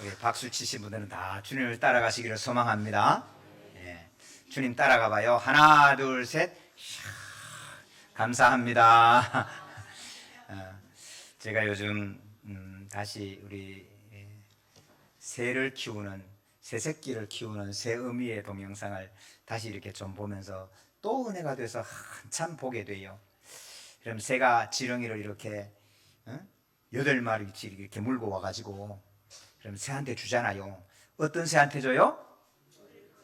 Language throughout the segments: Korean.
우리 박수 치신 분들은 다 주님을 따라가시기를 소망합니다. 예, 주님 따라가 봐요. 하나, 둘, 셋. 감사합니다. 제가 요즘 다시 우리 새를 키우는, 새새끼를 키우는 새어미의 동영상을 다시 이렇게 좀 보면서 또 은혜가 돼서 한참 보게 돼요. 그럼 새가 지렁이를 이렇게 8마리씩 이렇게 물고 와가지고 그럼 새한테 주잖아요. 어떤 새한테 줘요?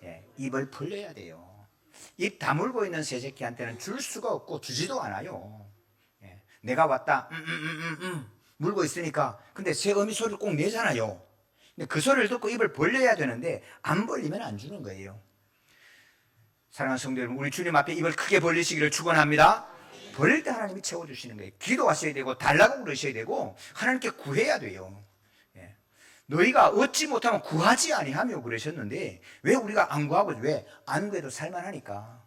예, 입을 벌려야 돼요. 입 다물고 있는 새새끼한테는 줄 수가 없고 주지도 않아요. 예, 내가 왔다 물고 있으니까 근데 새 어미 소리를 꼭 내잖아요. 근데 그 소리를 듣고 입을 벌려야 되는데 안 벌리면 안 주는 거예요. 사랑하는 성도 여러분, 우리 주님 앞에 입을 크게 벌리시기를 축원합니다. 벌릴 때 하나님이 채워주시는 거예요. 기도하셔야 되고 달라고 그러셔야 되고 하나님께 구해야 돼요. 예. 너희가 얻지 못하면 구하지 아니하며 그러셨는데 왜 우리가 안 구하고 왜 안 구해도 살만하니까.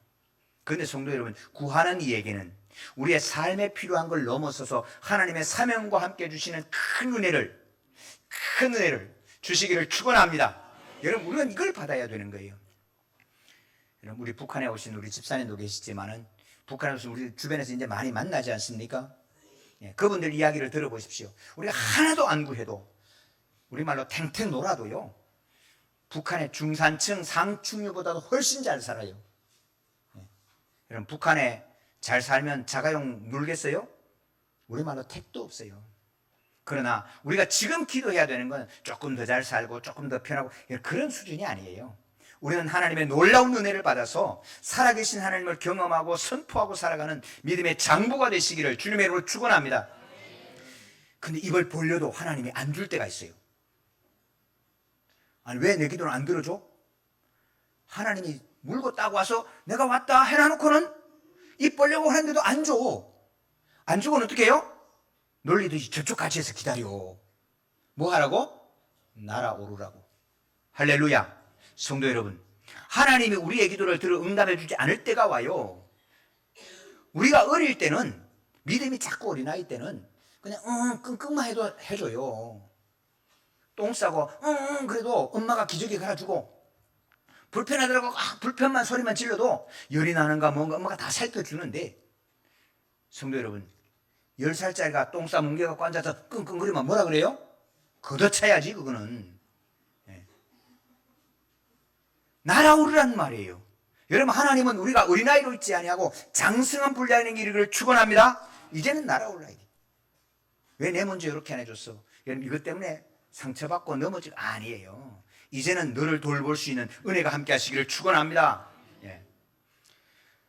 그런데 성도 여러분, 구하는 이 얘기는 우리의 삶에 필요한 걸 넘어서서 하나님의 사명과 함께 주시는 큰 은혜를 주시기를 축원합니다. 여러분, 우리는 이걸 받아야 되는 거예요. 여러분, 우리 북한에 오신 우리 집사님도 계시지만은 북한에 오신 우리 주변에서 이제 많이 만나지 않습니까? 예, 그분들 이야기를 들어보십시오. 우리가 하나도 안 구해도 우리말로 탱탱 놀아도요, 북한의 중산층 상충류보다도 훨씬 잘 살아요. 예. 여러분, 북한에 잘 살면 자가용 놀겠어요? 우리말로 택도 없어요. 그러나 우리가 지금 기도해야 되는 건 조금 더 잘 살고 조금 더 편하고 그런 수준이 아니에요. 우리는 하나님의 놀라운 은혜를 받아서 살아계신 하나님을 경험하고 선포하고 살아가는 믿음의 장부가 되시기를 주님의 이름으로 축원합니다. 근데 입을 벌려도 하나님이 안 줄 때가 있어요. 아니, 왜 내 기도는 안 들어줘? 하나님이 물고 따고 와서 내가 왔다 해놔놓고는 입 벌려고 하는데도 안 줘. 안 주고는 어떻게 해요? 놀리듯이 저쪽 같이 해서 기다려. 뭐 하라고? 날아오르라고. 할렐루야. 성도 여러분, 하나님이 우리의 기도를 들어 응답해 주지 않을 때가 와요. 우리가 어릴 때는, 믿음이 자꾸 어린아이 때는 그냥 끙끙만 해도 해줘요. 똥 싸고 그래도 엄마가 기저귀 갈아주고, 불편하더라고 불편만 소리만 질러도 열이 나는가 뭔가 엄마가 다 살펴주는데, 성도 여러분, 10살짜리가 똥 싸 뭉개갖고 앉아서 끙끙거리면 뭐라 그래요? 걷어차야지 그거는. 날아오르란 말이에요. 여러분, 하나님은 우리가 어린아이로 있지 아니하고 장성한 분량의 길을 축원합니다. 이제는 날아올라야 돼. 왜 내 먼저 이렇게 안 해줬어? 여러분, 이것 때문에 상처받고 넘어질 아니에요. 이제는 너를 돌볼 수 있는 은혜가 함께 하시기를 축원합니다. 예.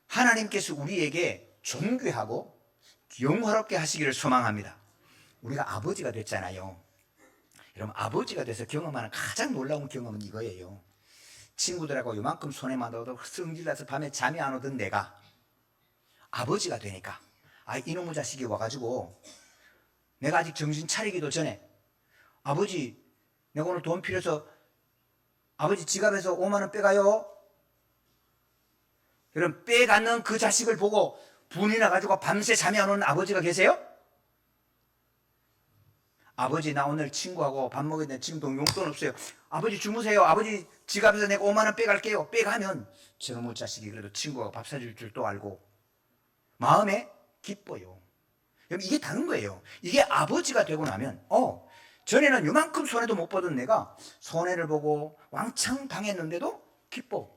하나님께서 우리에게 존귀하고 영화롭게 하시기를 소망합니다. 우리가 아버지가 됐잖아요. 여러분, 아버지가 돼서 경험하는 가장 놀라운 경험은 이거예요. 친구들하고 요만큼 손에만 넣어도 성질나서 밤에 잠이 안 오던 내가 아버지가 되니까, 이놈의 자식이 와가지고 내가 아직 정신 차리기도 전에 아버지, 내가 오늘 돈 필요해서 아버지 지갑에서 5만 원 빼가요. 여러분, 빼가는 그 자식을 보고 분이 나가지고 밤새 잠이 안 오는 아버지가 계세요? 아버지, 나 오늘 친구하고 밥 먹었는데 지금 용돈 없어요. 아버지 주무세요. 아버지 지갑에서 내가 5만 원 빼갈게요. 빼가면 저놈의 자식이 그래도 친구하고 밥 사줄 줄도 알고 마음에 기뻐요. 여러분, 이게 다른 거예요. 이게 아버지가 되고 나면 전에는 요만큼 손해도 못 보던 내가 손해를 보고 왕창 당했는데도 기뻐.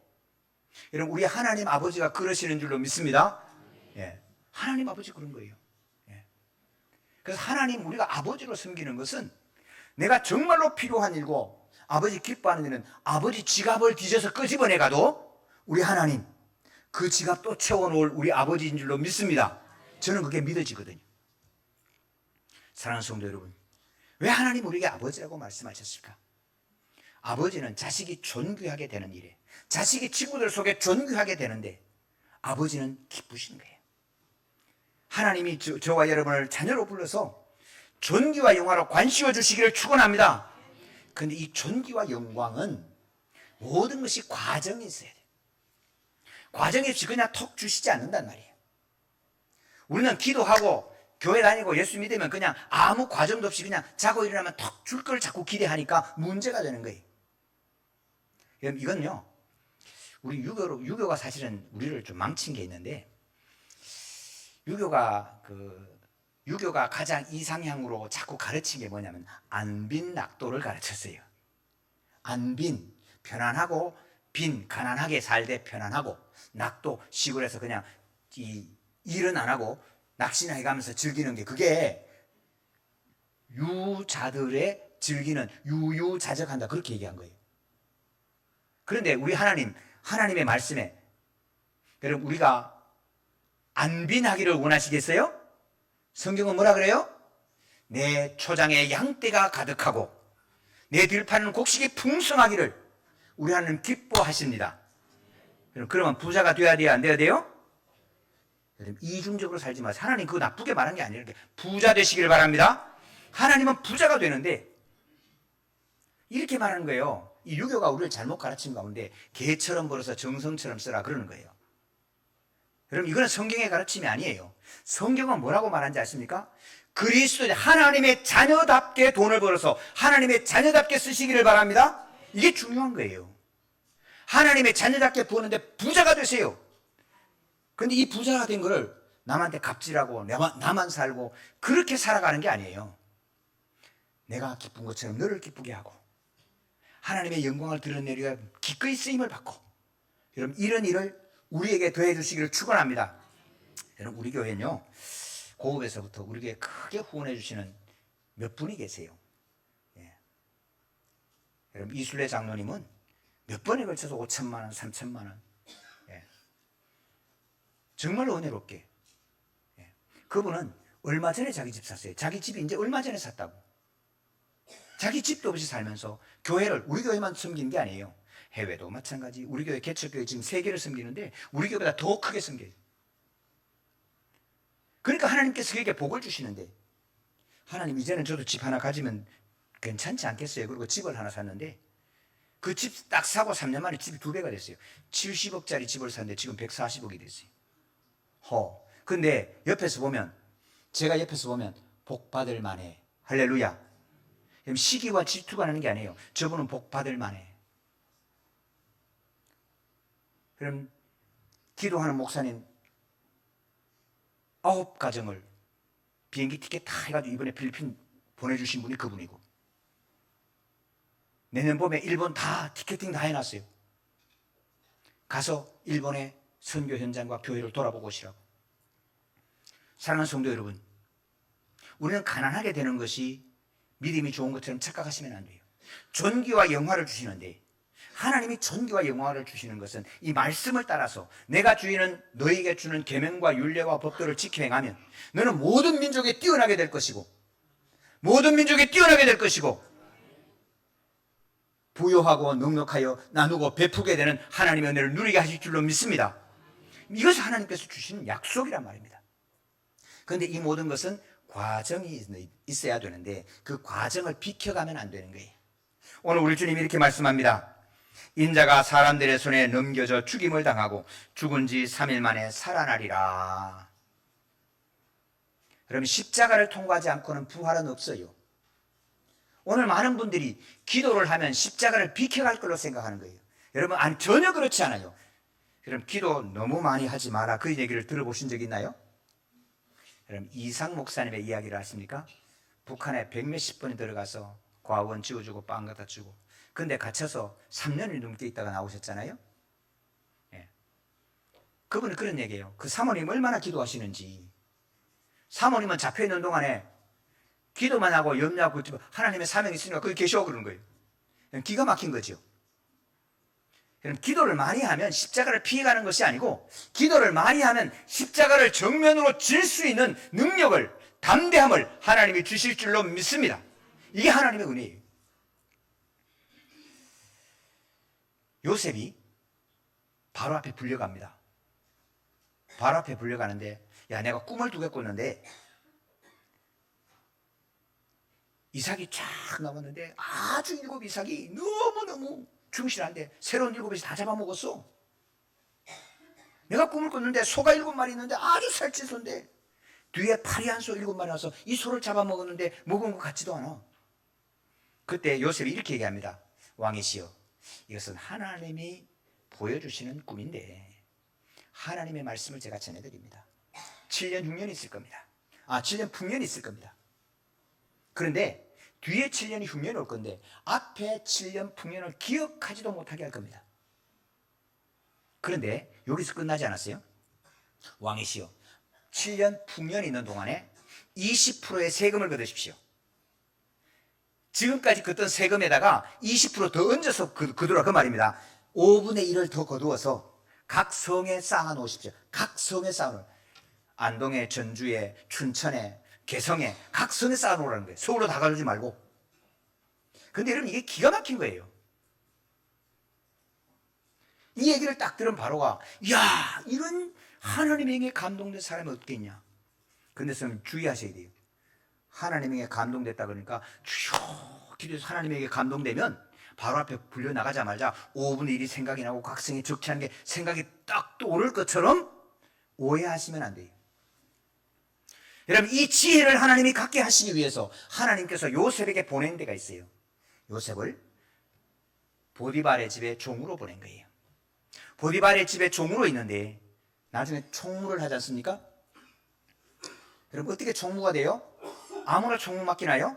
여러분, 우리 하나님 아버지가 그러시는 줄로 믿습니다. 예, 하나님 아버지 그런 거예요. 그래서 하나님, 우리가 아버지로 섬기는 것은 내가 정말로 필요한 일고 아버지 기뻐하는 일은 아버지 지갑을 뒤져서 끄집어내 가도 우리 하나님 그 지갑 또 채워놓을 우리 아버지인 줄로 믿습니다. 저는 그게 믿어지거든요. 사랑하는 성도 여러분, 왜 하나님 우리에게 아버지라고 말씀하셨을까? 아버지는 자식이 존귀하게 되는 일에, 자식이 친구들 속에 존귀하게 되는데 아버지는 기쁘신 거예요. 하나님이 저와 여러분을 자녀로 불러서 존귀와 영화로 관씌워 주시기를 축원합니다. 그런데 이 존귀와 영광은 모든 것이 과정이 있어야 돼요. 과정이 없이 그냥 톡 주시지 않는단 말이에요. 우리는 기도하고 교회 다니고 예수 믿으면 그냥 아무 과정도 없이 그냥 자고 일어나면 턱 줄 걸 자꾸 기대하니까 문제가 되는 거예요. 여러분, 이건요, 우리 유교가 사실은 우리를 좀 망친 게 있는데, 유교가 가장 이상향으로 자꾸 가르친 게 뭐냐면 안빈낙도를 가르쳤어요. 안빈, 편안하고, 빈, 가난하게 살되 편안하고, 낙도, 시골에서 그냥 일은 안 하고 낚시나 해가면서 즐기는 게, 그게 유자들의 즐기는 유유자적한다, 그렇게 얘기한 거예요. 그런데 우리 하나님의 말씀에, 여러분, 우리가 안빈하기를 원하시겠어요? 성경은 뭐라 그래요? 내 초장에 양떼가 가득하고 내 들판은 곡식이 풍성하기를 우리 하나님 기뻐하십니다. 그러면 부자가 돼야 돼요, 안 돼야 돼요? 이중적으로 살지 마세요. 하나님 그거 나쁘게 말한 게 아니에요. 부자 되시기를 바랍니다. 하나님은 부자가 되는데 이렇게 말하는 거예요. 이 유교가 우리를 잘못 가르친 가운데 개처럼 벌어서 정성처럼 쓰라 그러는 거예요. 여러분, 이거는 성경의 가르침이 아니에요. 성경은 뭐라고 말하는지 아십니까? 그리스도 하나님의 자녀답게 돈을 벌어서 하나님의 자녀답게 쓰시기를 바랍니다. 이게 중요한 거예요. 하나님의 자녀답게 버는데 부자가 되세요. 근데 이 부자가 된 거를 남한테 갑질하고 나만 살고 그렇게 살아가는 게 아니에요. 내가 기쁜 것처럼 너를 기쁘게 하고 하나님의 영광을 드러내려 기꺼이 쓰임을 받고, 여러분, 이런 일을 우리에게 더해 주시기를 축원합니다. 여러분, 우리 교회는요, 고급에서부터 우리에게 크게 후원해 주시는 몇 분이 계세요. 예. 여러분, 이순례 장로님은 몇 번에 걸쳐서 5천만 원, 3천만 원, 예. 정말 은혜롭게. 예. 그분은 얼마 전에 자기 집 샀어요. 자기 집이 이제 얼마 전에 샀다고. 자기 집도 없이 살면서 교회를, 우리 교회만 섬기는 게 아니에요. 해외도 마찬가지. 우리 교회 개척교회 지금 3개를 섬기는데 우리 교회보다 더 크게 섬겨요. 그러니까 하나님께서 그에게 복을 주시는데, 하나님 이제는 저도 집 하나 가지면 괜찮지 않겠어요? 그리고 집을 하나 샀는데 그 집 딱 사고 3년 만에 집이 2배가 됐어요. 70억짜리 집을 샀는데 지금 140억이 됐어요. 근데 제가 옆에서 보면 복 받을 만해. 할렐루야. 시기와 질투가 나는 게 아니에요. 저분은 복 받을 만해. 그럼 기도하는 목사님 9가정을 비행기 티켓 다 해가지고 이번에 필리핀 보내주신 분이 그분이고, 내년 봄에 일본 다 티켓팅 다 해놨어요. 가서 일본의 선교 현장과 교회를 돌아보고 오시라고. 사랑하는 성도 여러분, 우리는 가난하게 되는 것이 믿음이 좋은 것처럼 착각하시면 안 돼요. 존귀와 영화를 주시는데, 하나님이 존귀와 영화를 주시는 것은 이 말씀을 따라서 내가 주인은 너에게 주는 계명과 율례와 법도를 지켜 행하면 너는 모든 민족에 뛰어나게 될 것이고, 부요하고 넉넉하여 나누고 베푸게 되는 하나님의 은혜를 누리게 하실 줄로 믿습니다. 이것이 하나님께서 주시는 약속이란 말입니다. 그런데 이 모든 것은 과정이 있어야 되는데 그 과정을 비켜가면 안 되는 거예요. 오늘 우리 주님이 이렇게 말씀합니다. 인자가 사람들의 손에 넘겨져 죽임을 당하고 죽은 지 3일 만에 살아나리라. 여러분, 십자가를 통과하지 않고는 부활은 없어요. 오늘 많은 분들이 기도를 하면 십자가를 비켜갈 걸로 생각하는 거예요. 여러분, 전혀 그렇지 않아요. 여러분, 기도 너무 많이 하지 마라, 그 얘기를 들어보신 적 있나요? 여러분, 이상 목사님의 이야기를 아십니까? 북한에 100몇십 번이 들어가서 과원 지어주고 빵 갖다 주고, 근데 갇혀서 3년이 넘게 있다가 나오셨잖아요. 예. 그분은 그런 얘기예요. 그 사모님 얼마나 기도하시는지. 사모님은 잡혀있는 동안에 기도만 하고 염려하고 하나님의 사명이 있으니까 거기 계셔 그러는 거예요. 기가 막힌 거죠. 기도를 많이 하면 십자가를 피해가는 것이 아니고, 기도를 많이 하면 십자가를 정면으로 질 수 있는 능력을, 담대함을 하나님이 주실 줄로 믿습니다. 이게 하나님의 은혜예요. 요셉이 바로 앞에 불려갑니다. 바로 앞에 불려가는데, 야, 내가 꿈을 2개 꿨는데 이삭이 쫙 나왔는데 아주 7 이삭이 너무너무 충실한데 새로운 7이 다 잡아먹었어. 내가 꿈을 꿨는데 소가 7마리 있는데 아주 살찌선데 뒤에 파리 한 소 7마리 와서 이 소를 잡아먹었는데 먹은 것 같지도 않아. 그때 요셉이 이렇게 얘기합니다. 왕이시여, 이것은 하나님이 보여주시는 꿈인데 하나님의 말씀을 제가 전해드립니다. 7년 흉년이 있을 겁니다. 7년 풍년이 있을 겁니다. 그런데 뒤에 7년이 흉년이 올 건데 앞에 7년 풍년을 기억하지도 못하게 할 겁니다. 그런데 여기서 끝나지 않았어요. 왕이시여, 7년 풍년이 있는 동안에 20%의 세금을 걷으십시오. 지금까지 걷던 세금에다가 20%더 얹어서 거두라 그 말입니다. 5분의 1을 더 거두어서 각 성에 쌓아 놓으십시오. 각 성에 쌓아 놓으십시오. 안동에, 전주에, 춘천에, 개성에 각 성에 쌓아 놓으라는 거예요. 서울로 다 가져오지 말고. 근데 여러분, 이게 기가 막힌 거예요. 이 얘기를 딱 들은 바로가, 야, 이런 하나님에게 감동된 사람이 어떻겠냐. 근데 선생님 주의하셔야 돼요. 하나님에게 감동됐다 그러니까 쭉 기도해서 하나님에게 감동되면 바로 앞에 불려 나가자마자 5분의 1이 생각이 나고 각성이 적치하는 게 생각이 딱 떠오를 것처럼 오해하시면 안 돼요. 여러분, 이 지혜를 하나님이 갖게 하시기 위해서 하나님께서 요셉에게 보낸 데가 있어요. 요셉을 보디발의 집에 종으로 보낸 거예요. 보디발의 집에 종으로 있는데 나중에 총무를 하지 않습니까? 여러분, 어떻게 총무가 돼요? 아무나 총무 맡기나요?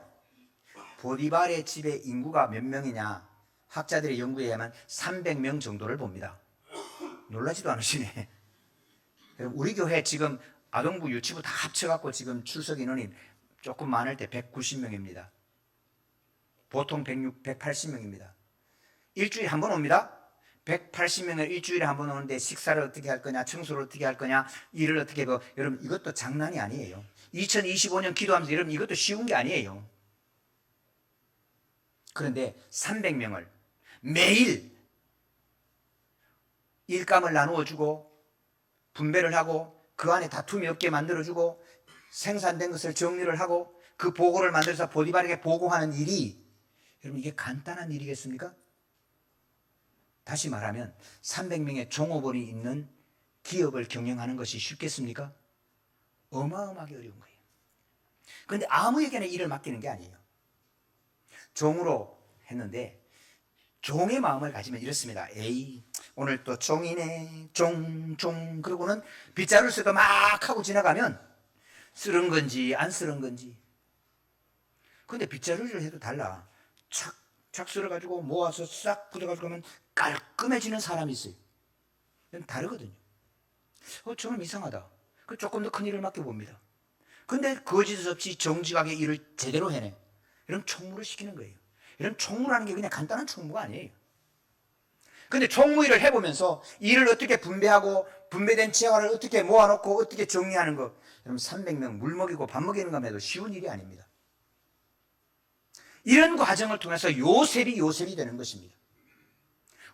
보디발의 집의 인구가 몇 명이냐? 학자들의 연구에 의하면 300명 정도를 봅니다. 놀라지도 않으시네. 여러분, 우리 교회 지금 아동부, 유치부 다 합쳐갖고 지금 출석 인원이 조금 많을 때 190명입니다. 보통 180명입니다. 일주일에 한 번 옵니다. 180명을 일주일에 한 번 오는데 식사를 어떻게 할 거냐, 청소를 어떻게 할 거냐, 일을 어떻게 해. 여러분, 이것도 장난이 아니에요. 2025년 기도하면서 여러분, 이것도 쉬운 게 아니에요. 그런데 300명을 매일 일감을 나누어 주고 분배를 하고 그 안에 다툼이 없게 만들어주고 생산된 것을 정리를 하고 그 보고를 만들어서 보디발에게 보고하는 일이, 여러분, 이게 간단한 일이겠습니까? 다시 말하면 300명의 종업원이 있는 기업을 경영하는 것이 쉽겠습니까? 어마어마하게 어려운 거예요. 그런데 아무에게나 일을 맡기는 게 아니에요. 종으로 했는데 종의 마음을 가지면 이렇습니다. 에이, 오늘 또 종이네, 종. 그러고는 빗자루를 쓰고 막 하고 지나가면 쓰는 건지 안 쓰는 건지. 근데 빗자루를 해도 달라. 착 쓸어가지고 모아서 싹 굳어가지고 하면 깔끔해지는 사람이 있어요. 다르거든요. 좀 이상하다. 조금 더 큰 일을 맡겨봅니다. 근데 거짓없이 정직하게 일을 제대로 해내. 이런 총무를 시키는 거예요. 이런 총무라는 게 그냥 간단한 총무가 아니에요. 근데 총무 일을 해보면서 일을 어떻게 분배하고 분배된 재화를 어떻게 모아놓고 어떻게 정리하는 거, 여러분, 300명 물 먹이고 밥 먹이는 것만 해도 쉬운 일이 아닙니다. 이런 과정을 통해서 요셉이 되는 것입니다.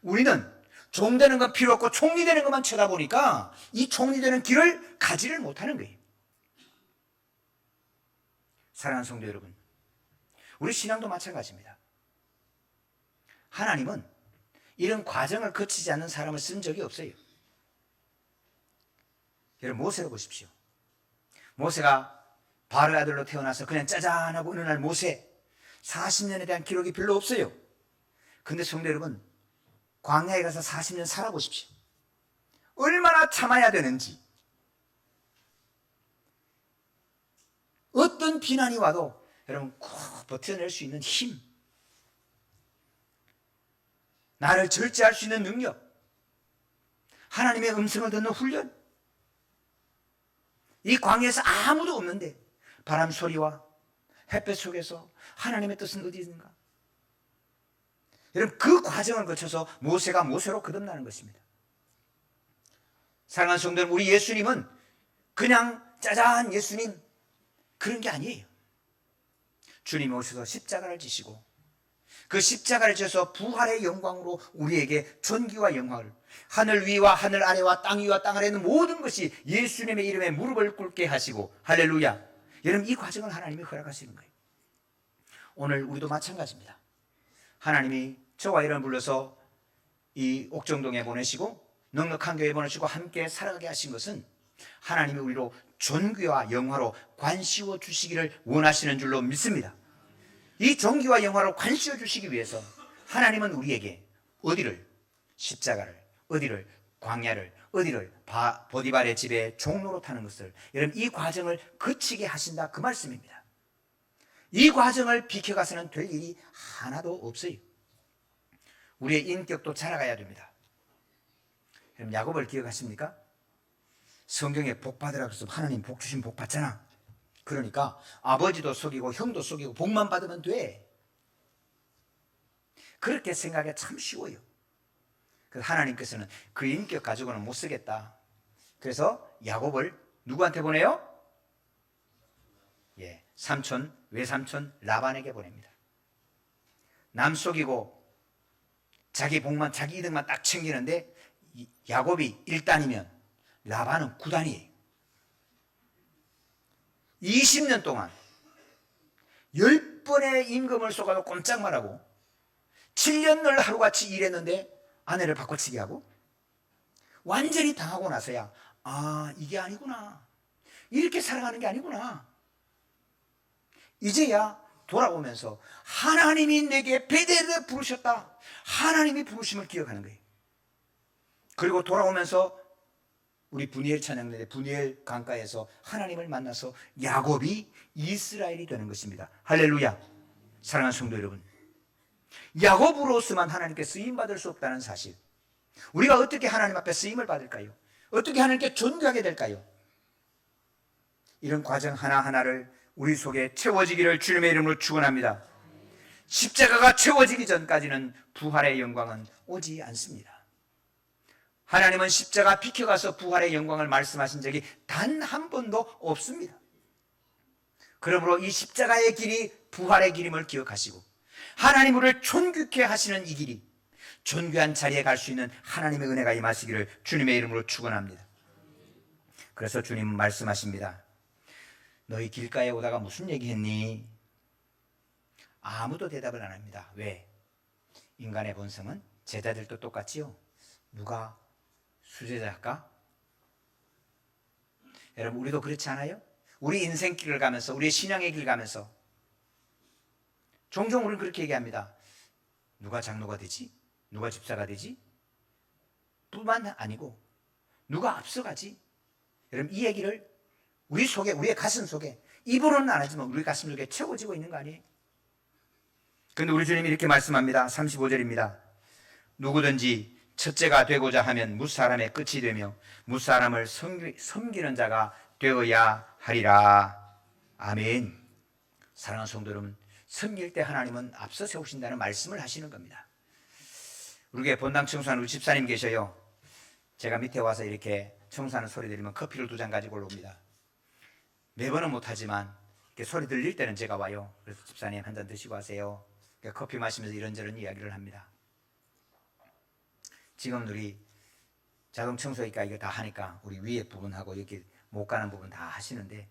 우리는 종 되는 건 필요 없고 총리 되는 것만 쳐다보니까 이 총리 되는 길을 가지를 못하는 거예요. 사랑하는 성도 여러분, 우리 신앙도 마찬가지입니다. 하나님은 이런 과정을 거치지 않는 사람을 쓴 적이 없어요. 여러분, 모세를 보십시오. 모세가 바로의 아들로 태어나서 그냥 짜잔하고 어느 날 모세 40년에 대한 기록이 별로 없어요. 근데 성도 여러분, 광야에 가서 40년 살아보십시오. 얼마나 참아야 되는지, 어떤 비난이 와도 여러분 꼭 버텨낼 수 있는 힘, 나를 절제할 수 있는 능력, 하나님의 음성을 듣는 훈련, 이 광야에서 아무도 없는데 바람 소리와 햇볕 속에서 하나님의 뜻은 어디 있는가? 여러분, 그 과정을 거쳐서 모세가 모세로 거듭나는 것입니다. 사랑하는 성도 여러분, 우리 예수님은 그냥 짜잔 예수님 그런 게 아니에요. 주님이 오셔서 십자가를 지시고 그 십자가를 지어서 부활의 영광으로 우리에게 존귀와 영광을, 하늘 위와 하늘 아래와 땅 위와 땅 아래 있는 모든 것이 예수님의 이름에 무릎을 꿇게 하시고, 할렐루야. 여러분, 이 과정을 하나님이 허락하시는 거예요. 오늘 우리도 마찬가지입니다. 하나님이 저와 여러분 불러서 이 옥정동에 보내시고 넉넉한 교회에 보내시고 함께 살아가게 하신 것은 하나님이 우리로 존귀와 영화로 관씌워 주시기를 원하시는 줄로 믿습니다. 이 존귀와 영화로 관씌워 주시기 위해서 하나님은 우리에게 어디를? 십자가를, 어디를? 광야를, 어디를? 보디발의 집에 종로로 타는 것을, 여러분 이 과정을 거치게 하신다 그 말씀입니다. 이 과정을 비켜가서는 될 일이 하나도 없어요. 우리의 인격도 자라가야 됩니다. 여러분 야곱을 기억하십니까? 성경에 복 받으라고 해서 하나님 복 주시면 복 받잖아. 그러니까 아버지도 속이고 형도 속이고 복만 받으면 돼. 그렇게 생각하기가 참 쉬워요. 그래서 하나님께서는 그 인격 가지고는 못 쓰겠다. 그래서 야곱을 누구한테 보내요? 삼촌, 외삼촌 라반에게 보냅니다. 남 속이고 자기 복만, 자기 이득만 딱 챙기는데 야곱이 1단이면 라반은 9단이에요. 20년 동안 10번의 임금을 쏘가도 꼼짝 말하고 7년을 하루같이 일했는데 아내를 바꿔치기 하고 완전히 당하고 나서야 이게 아니구나, 이렇게 살아가는 게 아니구나, 이제야 돌아오면서 하나님이 내게 베델에 부르셨다, 하나님이 부르심을 기억하는 거예요. 그리고 돌아오면서 우리 분이엘 찬양대 분이엘 강가에서 하나님을 만나서 야곱이 이스라엘이 되는 것입니다. 할렐루야. 사랑하는 성도 여러분, 야곱으로서만 하나님께 쓰임받을 수 없다는 사실, 우리가 어떻게 하나님 앞에 쓰임을 받을까요? 어떻게 하나님께 존귀하게 될까요? 이런 과정 하나하나를 우리 속에 채워지기를 주님의 이름으로 축원합니다. 십자가가 채워지기 전까지는 부활의 영광은 오지 않습니다. 하나님은 십자가 비켜가서 부활의 영광을 말씀하신 적이 단 한 번도 없습니다. 그러므로 이 십자가의 길이 부활의 길임을 기억하시고 하나님 우리를 존귀케 하시는 이 길이 존귀한 자리에 갈 수 있는 하나님의 은혜가 임하시기를 주님의 이름으로 축원합니다. 그래서 주님은 말씀하십니다. 너희 길가에 오다가 무슨 얘기했니? 아무도 대답을 안 합니다. 왜? 인간의 본성은 제자들도 똑같지요. 누가 수제자일까? 여러분 우리도 그렇지 않아요? 우리 인생길을 가면서, 우리의 신앙의 길 가면서 종종 우리는 그렇게 얘기합니다. 누가 장로가 되지? 누가 집사가 되지? 뿐만 아니고 누가 앞서가지? 여러분 이 얘기를 우리 속에, 우리의 가슴 속에, 입으로는 안 하지만 우리 가슴 속에 채워지고 있는 거 아니에요? 그런데 우리 주님이 이렇게 말씀합니다. 35절입니다. 누구든지 첫째가 되고자 하면 무사람의 끝이 되며 무사람을 섬기는 자가 되어야 하리라. 아멘. 사랑하는 성도 여러분, 섬길 때 하나님은 앞서 세우신다는 말씀을 하시는 겁니다. 우리 본당 청소하는 우리 집사님 계셔요. 제가 밑에 와서 이렇게 청소하는 소리 들리면 커피를 2잔 가지고 올라옵니다. 매번은 못하지만 이렇게 소리 들릴 때는 제가 와요. 그래서 집사님 한 잔 드시고 하세요. 커피 마시면서 이런저런 이야기를 합니다. 지금 우리 자동 청소기가 이거 다 하니까 우리 위에 부분하고 이렇게 못 가는 부분 다 하시는데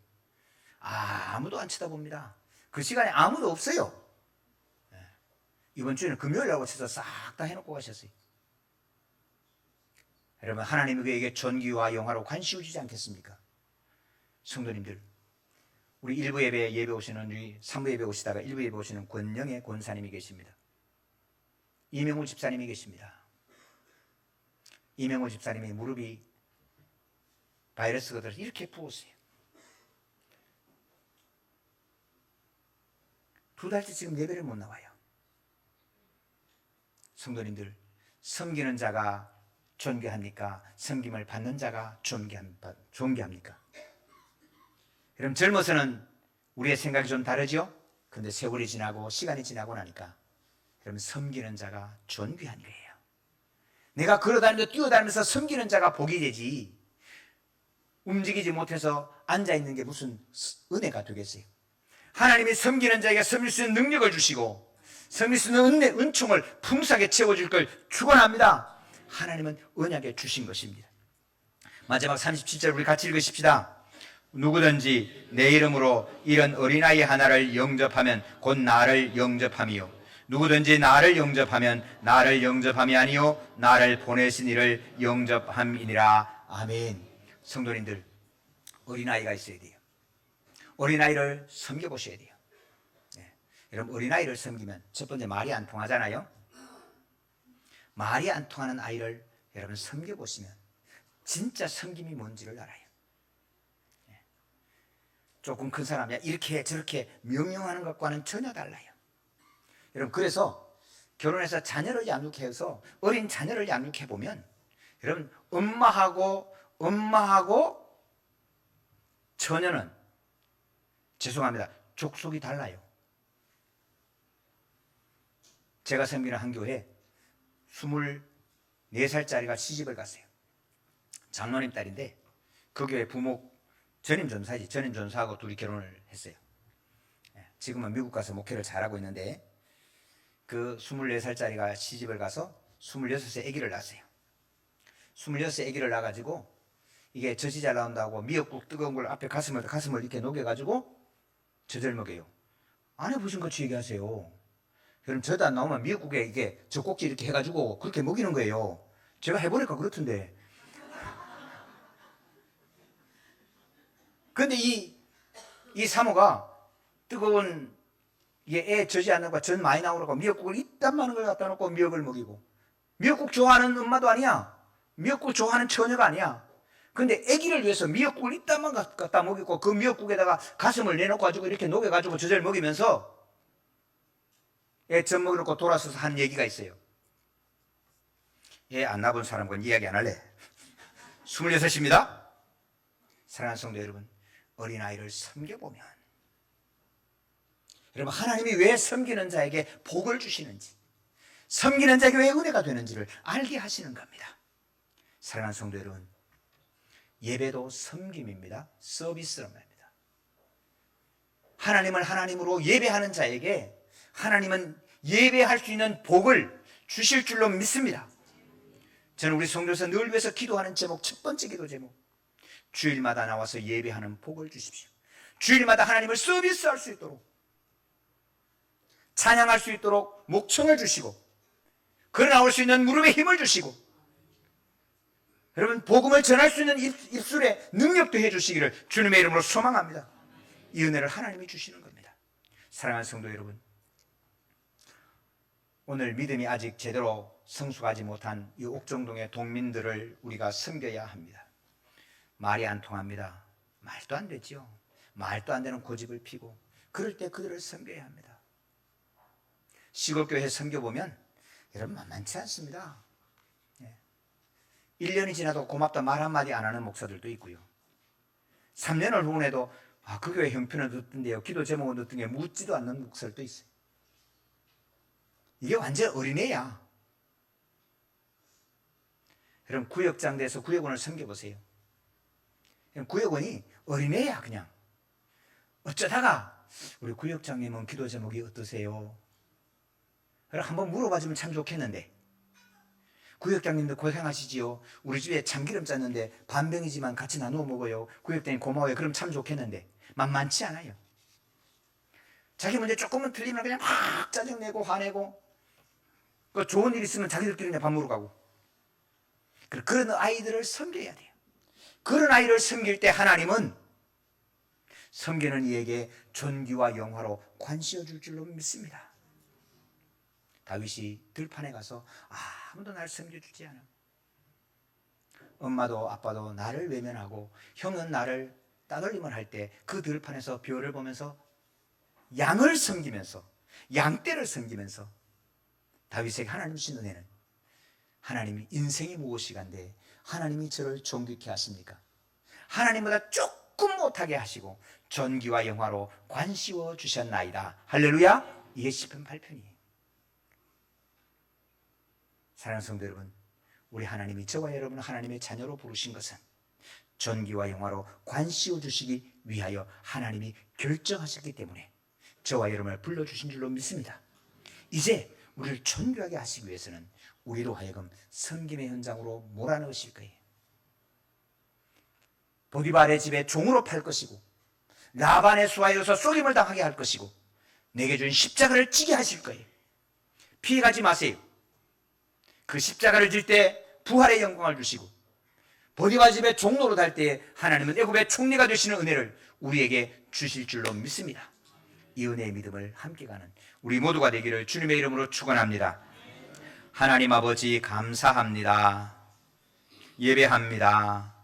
아무도 안 쳐다봅니다. 그 시간에 아무도 없어요. 이번 주에는 금요일이라고 해서 싹 다 해놓고 가셨어요. 여러분 하나님이 그에게 존귀와 영화로 관심을 주지 않겠습니까? 성도님들, 우리 1부 예배 오시는, 우리 3부 예배 오시다가 1부 예배 오시는 권영의 권사님이 계십니다. 이명우 집사님이 계십니다. 이명우 집사님이 무릎이 바이러스가 들어서 이렇게 부었어요. 2달째 지금 예배를 못 나와요. 성도님들, 섬기는 자가 존귀합니까? 섬김을 받는 자가 존귀합니까? 여러분 젊어서는 우리의 생각이 좀 다르죠? 그런데 세월이 지나고 시간이 지나고 나니까 여러분 섬기는 자가 존귀한 거예요. 내가 걸어다니면서 뛰어다니면서 섬기는 자가 복이 되지, 움직이지 못해서 앉아있는 게 무슨 은혜가 되겠어요? 하나님이 섬기는 자에게 섬길 수 있는 능력을 주시고 섬길 수 있는 은혜, 은총을 풍성하게 채워줄 걸 축원합니다. 하나님은 언약에 주신 것입니다. 마지막 37절 우리 같이 읽으십시다. 누구든지 내 이름으로 이런 어린아이 하나를 영접하면 곧 나를 영접함이요, 누구든지 나를 영접하면 나를 영접함이 아니요 나를 보내신 이를 영접함이니라. 아멘. 성도님들, 어린아이가 있어야 돼요. 어린아이를 섬겨보셔야 돼요. 여러분, 어린아이를 섬기면 첫 번째 말이 안 통하잖아요. 말이 안 통하는 아이를 여러분 섬겨보시면 진짜 섬김이 뭔지를 알아요. 조금 큰 사람이야 이렇게 저렇게 명령하는 것과는 전혀 달라요. 여러분, 그래서 결혼해서 자녀를 양육해서 어린 자녀를 양육해 보면 여러분, 엄마하고 처녀는 죄송합니다, 족속이 달라요. 제가 섬기는 한 교회에 24살짜리가 시집을 갔어요. 장로님 딸인데 그 교회 부모 전임 전사하고 둘이 결혼을 했어요. 지금은 미국 가서 목회를 잘하고 있는데 그 24살짜리가 시집을 가서 26세 아기를 낳았어요. 26세 아기를 낳아가지고 이게 젖이 잘 나온다고 미역국 뜨거운 걸 앞에 가슴을 이렇게 녹여가지고 젖을 먹여요. 안 해보신 것처럼 얘기하세요. 그럼 젖 안 나오면 미역국에 이게 젖꼭지 이렇게 해가지고 그렇게 먹이는 거예요. 제가 해보니까 그렇던데. 근데 이 사모가 뜨거운 애 젖이 안 나고 젖 많이 나오라고 미역국을 이딴 많은 걸 갖다 놓고 미역을 먹이고, 미역국 좋아하는 엄마도 아니야. 미역국 좋아하는 처녀가 아니야. 근데 아기를 위해서 미역국을 이딴만 갖다 먹이고 그 미역국에다가 가슴을 내놓고 가지고 이렇게 녹여가지고 젖을 먹이면서 애 젖 먹여놓고 돌아서서 한 얘기가 있어요. 애 안 낳아본 사람은 이야기 안 할래. 26입니다. 사랑하는 성도 여러분, 어린아이를 섬겨보면 여러분, 하나님이 왜 섬기는 자에게 복을 주시는지, 섬기는 자에게 왜 은혜가 되는지를 알게 하시는 겁니다. 사랑하는 성도 여러분, 예배도 섬김입니다. 서비스란 말입니다. 하나님을 하나님으로 예배하는 자에게 하나님은 예배할 수 있는 복을 주실 줄로 믿습니다. 저는 우리 성도에서 늘 위해서 기도하는 제목, 첫 번째 기도 제목, 주일마다 나와서 예배하는 복을 주십시오. 주일마다 하나님을 서비스할 수 있도록, 찬양할 수 있도록 목청을 주시고, 걸어 나올 수 있는 무릎에 힘을 주시고, 여러분, 복음을 전할 수 있는 입술에 능력도 해주시기를 주님의 이름으로 소망합니다. 이 은혜를 하나님이 주시는 겁니다. 사랑하는 성도 여러분, 오늘 믿음이 아직 제대로 성숙하지 못한 이 옥정동의 동민들을 우리가 섬겨야 합니다. 말이 안 통합니다. 말도 안 되죠. 말도 안 되는 고집을 피고, 그럴 때 그들을 섬겨야 합니다. 시골교회 섬겨보면 여러분 만만치 않습니다. 1년이 지나도 고맙다 말 한마디 안 하는 목사들도 있고요. 3년을 후원해도 그 교회 형편은 듣던데요, 기도 제목은 듣던데 묻지도 않는 목사들도 있어요. 이게 완전 어린애야. 여러분, 구역장 돼서 구역원을 섬겨보세요. 구역원이 어린애야. 그냥 어쩌다가 우리 구역장님은 기도 제목이 어떠세요? 한번 물어봐주면 참 좋겠는데, 구역장님도 고생하시지요. 우리 집에 참기름 짰는데 반병이지만 같이 나누어 먹어요. 구역장님 고마워요. 그럼 참 좋겠는데 만만치 않아요. 자기 문제 조금만 틀리면 그냥 막 짜증내고 화내고, 그 좋은 일 있으면 자기들끼리 밥 먹으러 가고. 그런 아이들을 섬겨야 돼요. 그런 아이를 섬길 때 하나님은 섬기는 이에게 존귀와 영화로 관시어 줄 줄로 믿습니다. 다윗이 들판에 가서 아무도 날 섬겨주지 않아. 엄마도 아빠도 나를 외면하고 형은 나를 따돌림을 할 때 그 들판에서 별을 보면서 양을 섬기면서, 양떼를 섬기면서 다윗에게 하나님 주신 은혜는, 하나님이 인생이 무엇이간데 하나님이 저를 존귀케 하십니까? 하나님보다 조금 못하게 하시고 존귀와 영화로 관씌워 주셨나이다. 할렐루야. 이게 시편 8편이에요. 사랑하는 성도 여러분, 우리 하나님이 저와 여러분을 하나님의 자녀로 부르신 것은 존귀와 영화로 관씌워 주시기 위하여 하나님이 결정하셨기 때문에 저와 여러분을 불러주신 줄로 믿습니다. 이제 우리를 존귀하게 하시기 위해서는 우리로 하여금 섬김의 현장으로 몰아넣으실 거예요. 보디발의 집에 종으로 팔 것이고, 라반의 수하여서 쏘김을 당하게 할 것이고, 내게 준 십자가를 지게 하실 거예요. 피해가지 마세요. 그 십자가를 질 때 부활의 영광을 주시고, 보디발 집의 종로로 달 때 하나님은 애굽의 총리가 되시는 은혜를 우리에게 주실 줄로 믿습니다. 이 은혜의 믿음을 함께 가는 우리 모두가 되기를 주님의 이름으로 축원합니다. 하나님 아버지 감사합니다. 예배합니다.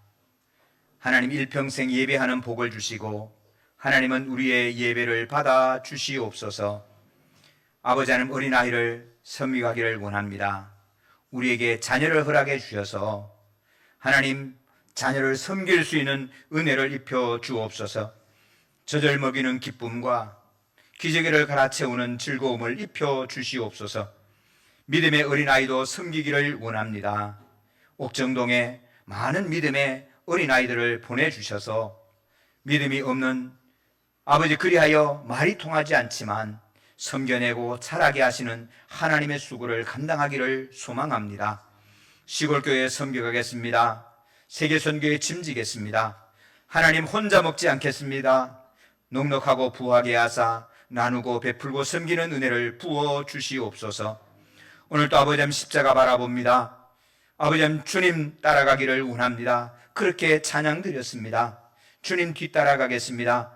하나님 일평생 예배하는 복을 주시고 하나님은 우리의 예배를 받아 주시옵소서. 아버지 하나님 어린아이를 섬기기를 원합니다. 우리에게 자녀를 허락해 주셔서 하나님 자녀를 섬길 수 있는 은혜를 입혀 주옵소서. 젖을 먹이는 기쁨과 기저귀를 갈아채우는 즐거움을 입혀 주시옵소서. 믿음의 어린아이도 섬기기를 원합니다. 옥정동에 많은 믿음의 어린아이들을 보내주셔서 믿음이 없는 아버지 그리하여 말이 통하지 않지만 섬겨내고 자라게 하시는 하나님의 수고를 감당하기를 소망합니다. 시골교회 섬겨가겠습니다. 세계선교에 짐지겠습니다. 하나님 혼자 먹지 않겠습니다. 넉넉하고 부하게 하사 나누고 베풀고 섬기는 은혜를 부어 주시옵소서. 오늘도 아버지 십자가 바라봅니다. 아버지 주님 따라가기를 원합니다. 그렇게 찬양 드렸습니다. 주님 뒤따라가겠습니다.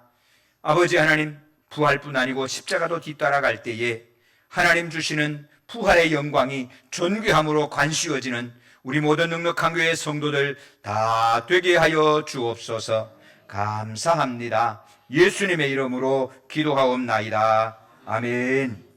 아버지 하나님 부활뿐 아니고 십자가도 뒤따라갈 때에 하나님 주시는 부활의 영광이 존귀함으로 관시어지는 우리 모든 넉넉한 교회 성도들 다 되게 하여 주옵소서. 감사합니다. 예수님의 이름으로 기도하옵나이다. 아멘.